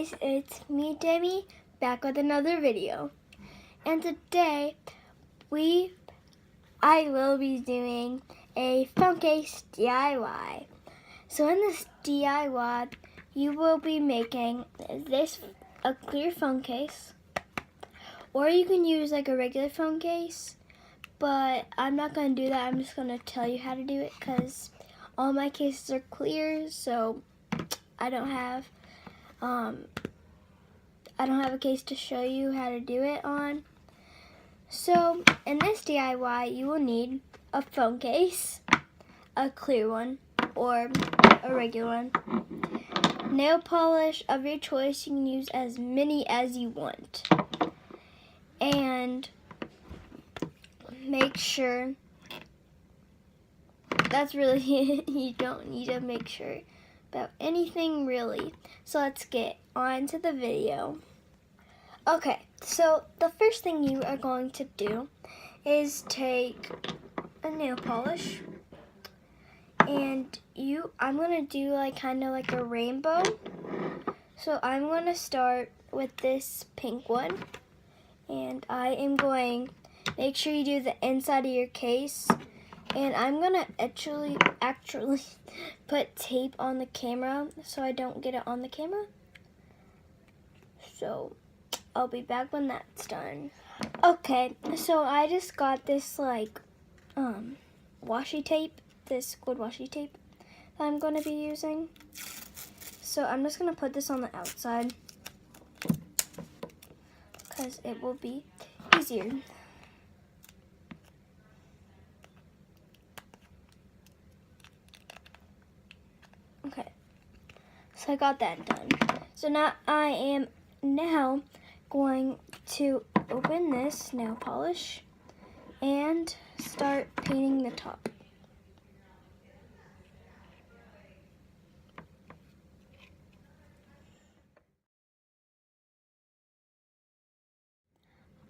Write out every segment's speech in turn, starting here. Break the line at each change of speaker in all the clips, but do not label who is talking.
guys, it's me, Demi, back with another video. And today, I will be doing a phone case DIY. So in this DIY, you will be making a clear phone case, or you can use like a regular phone case, but I'm not going to do that. I'm just going to tell you how to do it because all my cases are clear, so I don't have a case to show you how to do it on. So in this DIY, you will need a phone case, a clear one or a regular one, nail polish of your choice. You can use as many as you want, and make sure that's really it. You don't need to make sure about anything really. So let's get on to the video. Okay, so the first thing you are going to do is take a nail polish, and I'm gonna do kind of like a rainbow. So I'm gonna start with this pink one, and I am going make sure you do the inside of your case. And I'm gonna actually put tape on the camera so I don't get it on the camera. So I'll be back when that's done. Okay, so I just got this washi tape, this gold washi tape that I'm gonna be using. So I'm just gonna put this on the outside because it will be easier. Okay, so I got that done. So now I am going to open this nail polish and start painting the top.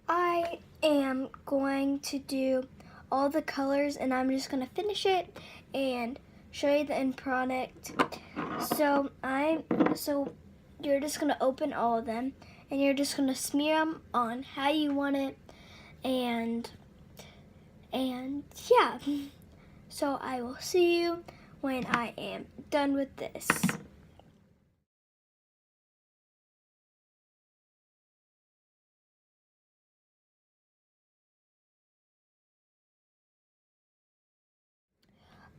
I am going to do all the colors, and I'm just going to finish it and show you the end product. So you're just going to open all of them, and you're just going to smear them on how you want it, and yeah. So I will see you when I am done with this.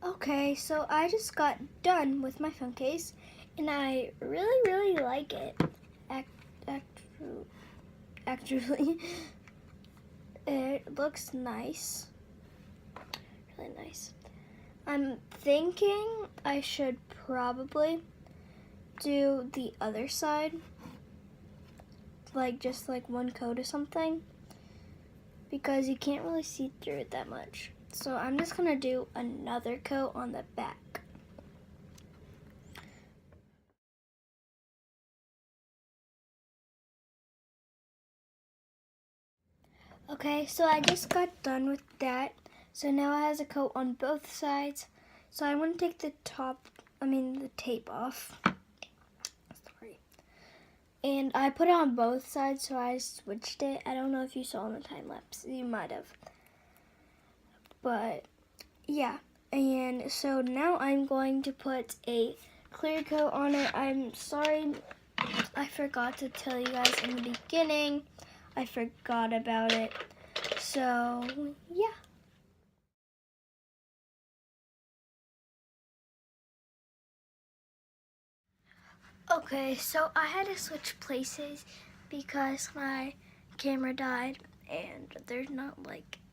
Okay, so I just got done with my phone case, and I really like it. Actually, it looks nice, really nice. I'm thinking I should probably do the other side, just one coat or something, because you can't really see through it that much. So I'm just gonna do another coat on the back. Okay, so I just got done with that. So now it has a coat on both sides. So I want to take the tape off. Sorry. And I put it on both sides, so I switched it. I don't know if you saw in the time lapse. You might have. But yeah, and so now I'm going to put a clear coat on it. I'm sorry, I forgot to tell you guys in the beginning. I forgot about it. So yeah. Okay, so I had to switch places because my camera died, and there's not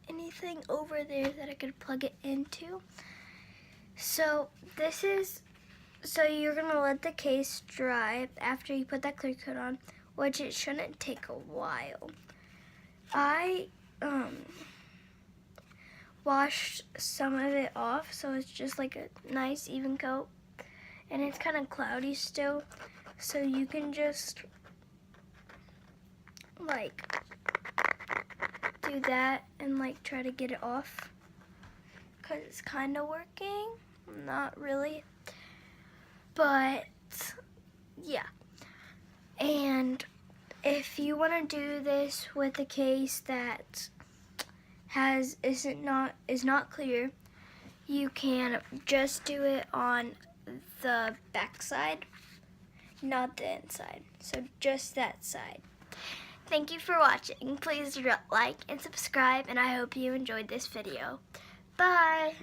anything over there that I could plug it into. So you're gonna let the case dry after you put that clear coat on, which it shouldn't take a while. I washed some of it off, so it's just a nice even coat, and it's kind of cloudy still, so you can just do that and try to get it off, because it's kind of working. Not really, but yeah. And if you want to do this with a case that is not clear, you can just do it on the back side, not the inside. So just that side. Thank you for watching. Please like and subscribe, and I hope you enjoyed this video. Bye!